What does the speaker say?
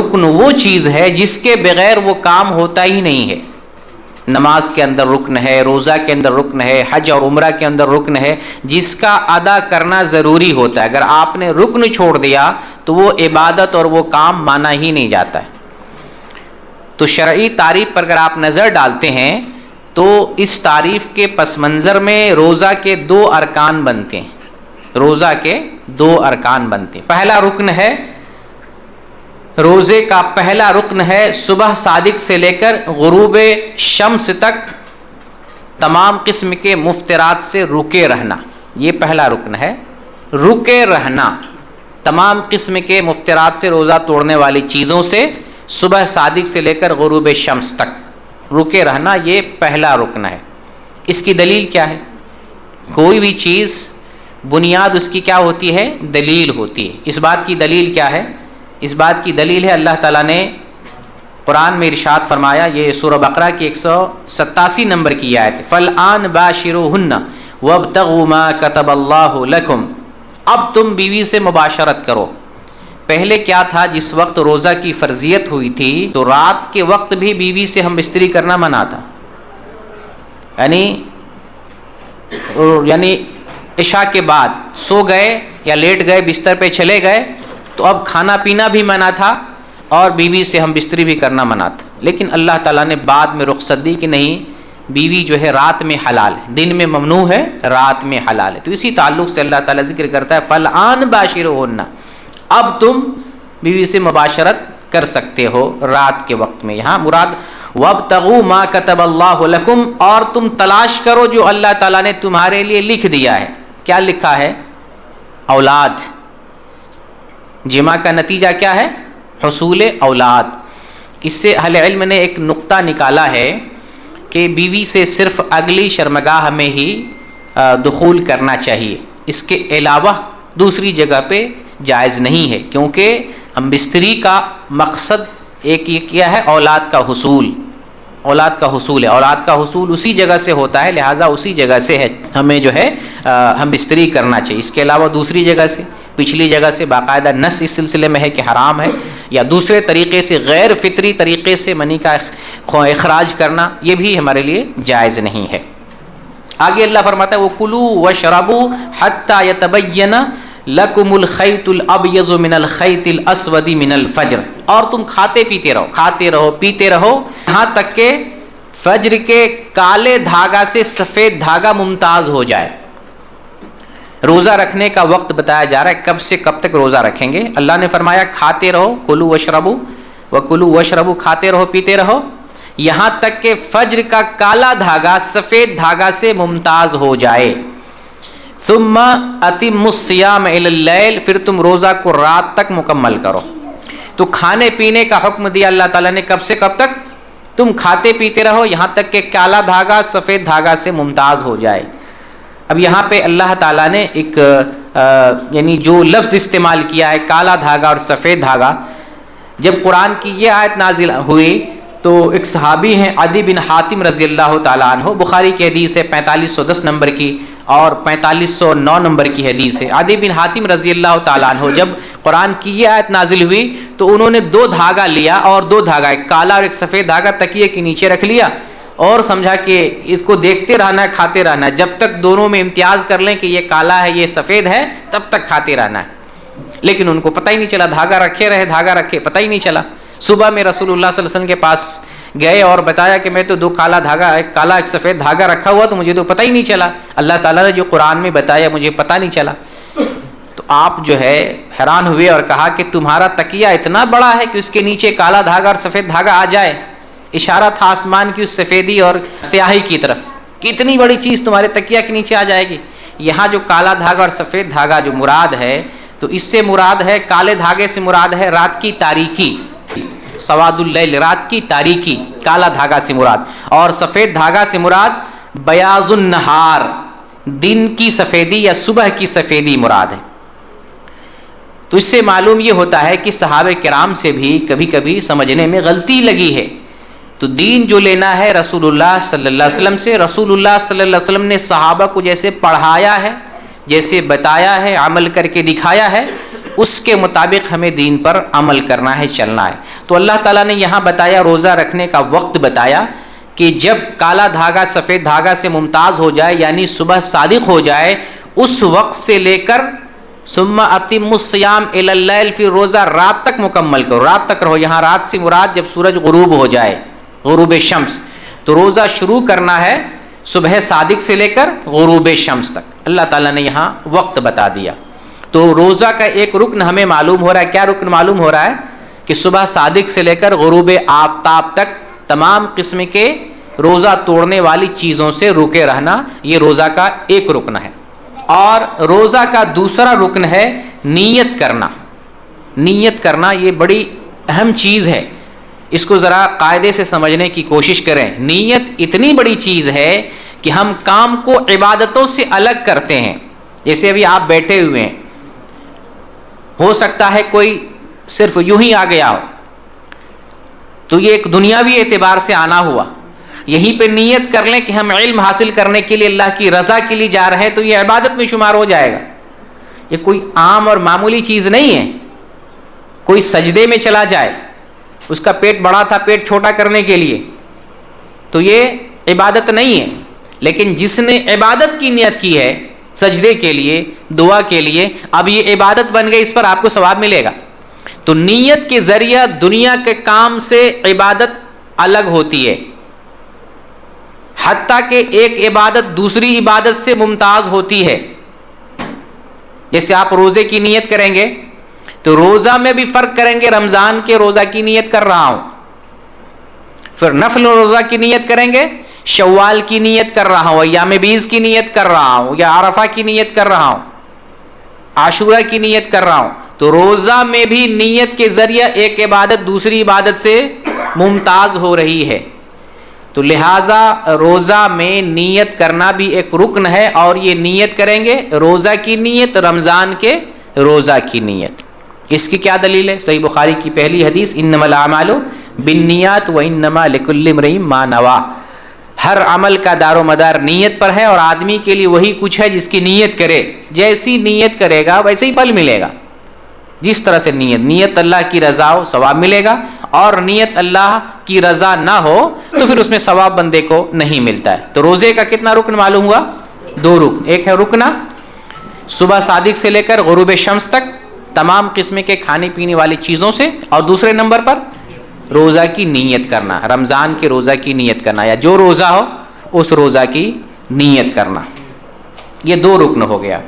رکن وہ چیز ہے جس کے بغیر وہ کام ہوتا ہی نہیں ہے. نماز کے اندر رکن ہے، روزہ کے اندر رکن ہے، حج اور عمرہ کے اندر رکن ہے، جس کا ادا کرنا ضروری ہوتا ہے. اگر آپ نے رکن چھوڑ دیا تو وہ عبادت اور وہ کام مانا ہی نہیں جاتا ہے. تو شرعی تعریف پر اگر آپ نظر ڈالتے ہیں تو اس تعریف کے پس منظر میں روزہ کے 2 ارکان بنتے ہیں. روزہ کے 2 ارکان بنتے ہیں. پہلا رکن ہے، روزے کا پہلا رکن ہے صبح صادق سے لے کر غروب شمس تک تمام قسم کے مفطرات سے رکے رہنا. یہ پہلا رکن ہے، رکے رہنا. تمام قسم کے مفطرات سے، روزہ توڑنے والی چیزوں سے صبح صادق سے لے کر غروب شمس تک رکے رہنا، یہ پہلا رکن ہے. اس کی دلیل کیا ہے؟ کوئی بھی چیز بنیاد اس کی کیا ہوتی ہے؟ دلیل ہوتی ہے. اس بات کی دلیل کیا ہے؟ اس بات کی دلیل ہے اللہ تعالیٰ نے قرآن میں ارشاد فرمایا، یہ سورہ بقرہ کی 187 نمبر کی آیت، فَالْآنَ بَاشِرُوهُنَّ وَابْتَغُوا مَا كَتَبَ اللَّهُ لَكُمْ. اب تم بیوی سے مباشرت کرو. پہلے کیا تھا؟ جس وقت روزہ کی فرضیت ہوئی تھی تو رات کے وقت بھی بیوی سے ہم بستری کرنا منع تھا. یعنی عشاء کے بعد سو گئے یا لیٹ گئے، بستر پہ چلے گئے تو اب کھانا پینا بھی منع تھا اور بیوی سے ہم بستری بھی کرنا منع تھا. لیکن اللہ تعالیٰ نے بعد میں رخصت دی کہ نہیں، بیوی جو ہے رات میں حلال ہے، دن میں ممنوع ہے، رات میں حلال ہے. تو اسی تعلق سے اللہ تعالیٰ ذکر کرتا ہے فَالْآنَ بَاشِرُوهُنَّ، اب تم بیوی سے مباشرت کر سکتے ہو رات کے وقت میں. یہاں مراد وَابْتَغُوا مَا كَتَبَ اللَّهُ لَكُمْ، اور تم تلاش کرو جو اللہ تعالیٰ نے تمہارے لیے لکھ دیا ہے. کیا لکھا ہے؟ اولاد. جمع کا نتیجہ کیا ہے؟ حصول اولاد. اس سے اہل علم نے ایک نقطہ نکالا ہے کہ بیوی سے صرف اگلی شرمگاہ میں ہی دخول کرنا چاہیے، اس کے علاوہ دوسری جگہ پہ جائز نہیں ہے، کیونکہ ہم بستری کا مقصد ایک یہ کیا ہے؟ اولاد کا حصول. اولاد کا حصول ہے، اولاد کا حصول اسی جگہ سے ہوتا ہے، لہٰذا اسی جگہ سے ہے ہمیں جو ہے ہم بستری کرنا چاہیے. اس کے علاوہ دوسری جگہ سے، پچھلی جگہ سے باقاعدہ نص اس سلسلے میں ہے کہ حرام ہے، یا دوسرے طریقے سے غیر فطری طریقے سے منی کا اخراج کرنا، یہ بھی ہمارے لیے جائز نہیں ہے. آگے اللہ فرماتا ہے وَكُلُوا وَاشْرَبُوا حَتَّى يَتَبَيَّنَ لَكُمُ الْخَيْطُ الْأَبْيَضُ مِنَ الْخَيْطِ الْأَسْوَدِ مِنَ الْفَجْرِ، اور تم کھاتے پیتے رہو، کھاتے رہو، پیتے رہو، یہاں تک کہ فجر کے کالے دھاگا سے سفید دھاگا ممتاز ہو جائے. روزہ رکھنے کا وقت بتایا جا رہا ہے، کب سے کب تک روزہ رکھیں گے. اللہ نے فرمایا کھاتے رہو، کلو وشربو، وکلو وشربو، کھاتے رہو پیتے رہو، یہاں تک کہ فجر کا کالا دھاگا سفید دھاگا سے ممتاز ہو جائے. ثم اتموا الصیام الی اللیل، پھر تم روزہ کو رات تک مکمل کرو. تو کھانے پینے کا حکم دیا اللہ تعالیٰ نے، کب سے کب تک؟ تم کھاتے پیتے رہو یہاں تک کہ کالا دھاگا سفید دھاگا سے ممتاز ہو جائے. اب یہاں پہ اللہ تعالیٰ نے ایک یعنی جو لفظ استعمال کیا ہے کالا دھاگا اور سفید دھاگا، جب قرآن کی یہ آیت نازل ہوئی تو ایک صحابی ہیں عدی بن حاتم رضی اللہ تعالیٰ عنہ، بخاری کی حدیث ہے 4510 نمبر کی اور 4509 نمبر کی حدیث ہے. عدی بن حاتم رضی اللہ تعالیٰ عنہ جب قرآن کی یہ آیت نازل ہوئی تو انہوں نے 2 دھاگا لیا اور 2 دھاگا، ایک کالا اور ایک سفید دھاگا تکیے کے نیچے رکھ لیا اور سمجھا کہ اس کو دیکھتے رہنا ہے، کھاتے رہنا ہے، جب تک دونوں میں امتیاز کر لیں کہ یہ کالا ہے یہ سفید ہے تب تک کھاتے رہنا ہے. لیکن ان کو پتہ ہی نہیں چلا، دھاگا رکھے رہے، دھاگا رکھے، پتہ ہی نہیں چلا. صبح میں رسول اللہ صلی اللہ علیہ وسلم کے پاس گئے اور بتایا کہ میں تو 2 کالا دھاگا، ایک کالا ایک سفید دھاگا رکھا ہوا تو مجھے تو پتہ ہی نہیں چلا، اللہ تعالیٰ نے جو قرآن میں بتایا مجھے پتہ نہیں چلا. تو آپ جو ہے حیران ہوئے اور کہا کہ تمہارا تکیہ اتنا بڑا ہے کہ اس کے نیچے کالا دھاگا اور سفید دھاگا آ جائے. اشارہ تھا آسمان کی اس سفیدی اور سیاہی کی طرف، کتنی بڑی چیز تمہارے تکیہ کے نیچے آ جائے گی. یہاں جو کالا دھاگا اور سفید دھاگا جو مراد ہے تو اس سے مراد ہے، کالے دھاگے سے مراد ہے رات کی تاریکی، سواد اللیل، رات کی تاریکی کالا دھاگا سے مراد، اور سفید دھاگا سے مراد بیاض النہار، دن کی سفیدی یا صبح کی سفیدی مراد ہے. تو اس سے معلوم یہ ہوتا ہے کہ صحابہ کرام سے بھی کبھی کبھی سمجھنے میں غلطی لگی ہے. تو دین جو لینا ہے رسول اللہ صلی اللہ علیہ وسلم سے، رسول اللہ صلی اللہ علیہ وسلم نے صحابہ کو جیسے پڑھایا ہے، جیسے بتایا ہے، عمل کر کے دکھایا ہے، اس کے مطابق ہمیں دین پر عمل کرنا ہے، چلنا ہے۔ تو اللہ تعالیٰ نے یہاں بتایا، روزہ رکھنے کا وقت بتایا کہ جب کالا دھاگا سفید دھاگا سے ممتاز ہو جائے، یعنی صبح صادق ہو جائے، اس وقت سے لے کر ثم اتم الصیام الی اللیل، پھر روزہ رات تک مکمل کرو، رات تک رہو۔ یہاں رات سے مراد جب سورج غروب ہو جائے، غروب شمس، تو روزہ شروع کرنا ہے صبح صادق سے لے کر غروب شمس تک۔ اللہ تعالیٰ نے یہاں وقت بتا دیا۔ تو روزہ کا ایک رکن ہمیں معلوم ہو رہا ہے۔ کیا رکن معلوم ہو رہا ہے؟ کہ صبح صادق سے لے کر غروب آفتاب تک تمام قسم کے روزہ توڑنے والی چیزوں سے روکے رہنا، یہ روزہ کا ایک رکن ہے۔ اور روزہ کا دوسرا رکن ہے نیت کرنا۔ نیت کرنا یہ بڑی اہم چیز ہے، اس کو ذرا قاعدے سے سمجھنے کی کوشش کریں۔ نیت اتنی بڑی چیز ہے کہ ہم کام کو عبادتوں سے الگ کرتے ہیں۔ جیسے ابھی آپ بیٹھے ہوئے ہیں، ہو سکتا ہے کوئی صرف یوں ہی آ گیا ہو، تو یہ ایک دنیاوی اعتبار سے آنا ہوا۔ یہیں پہ نیت کر لیں کہ ہم علم حاصل کرنے کے لیے اللہ کی رضا کے لیے جا رہے ہیں، تو یہ عبادت میں شمار ہو جائے گا۔ یہ کوئی عام اور معمولی چیز نہیں ہے۔ کوئی سجدے میں چلا جائے، اس کا پیٹ بڑا تھا، پیٹ چھوٹا کرنے کے لیے، تو یہ عبادت نہیں ہے۔ لیکن جس نے عبادت کی نیت کی ہے، سجدے کے لیے، دعا کے لیے، اب یہ عبادت بن گئی، اس پر آپ کو ثواب ملے گا۔ تو نیت کے ذریعہ دنیا کے کام سے عبادت الگ ہوتی ہے، حتیٰ کہ ایک عبادت دوسری عبادت سے ممتاز ہوتی ہے۔ جیسے آپ روزے کی نیت کریں گے تو روزہ میں بھی فرق کریں گے، رمضان کے روزہ کی نیت کر رہا ہوں، پھر نفل روزہ کی نیت کریں گے، شوال کی نیت کر رہا ہوں، ایام بیض کی نیت کر رہا ہوں، یا عرفہ کی نیت کر رہا ہوں، عاشورہ کی نیت کر رہا ہوں۔ تو روزہ میں بھی نیت کے ذریعہ ایک عبادت دوسری عبادت سے ممتاز ہو رہی ہے۔ تو لہٰذا روزہ میں نیت کرنا بھی ایک رکن ہے، اور یہ نیت کریں گے روزہ کی نیت، رمضان کے روزہ کی نیت۔ اس کی کیا دلیل ہے؟ صحیح بخاری کی پہلی حدیث، انما الاعمال بالنیات وانما لکل امرئ ما نوی۔ ہر عمل کا دار و مدار نیت پر ہے، اور آدمی کے لیے وہی کچھ ہے جس کی نیت کرے۔ جیسی نیت کرے گا ویسے ہی پھل ملے گا۔ جس طرح سے نیت اللہ کی رضا ہو، ثواب ملے گا، اور نیت اللہ کی رضا نہ ہو تو پھر اس میں ثواب بندے کو نہیں ملتا ہے۔ تو روزے کا کتنا رکن معلوم ہوا؟ دو رکن۔ ایک ہے رکنا صبح صادق سے لے کر غروب شمس تک تمام قسم کے کھانے پینے والی چیزوں سے، اور دوسرے نمبر پر روزہ کی نیت کرنا، رمضان کے روزہ کی نیت کرنا، یا جو روزہ ہو اس روزہ کی نیت کرنا۔ یہ دو رکن ہو گیا۔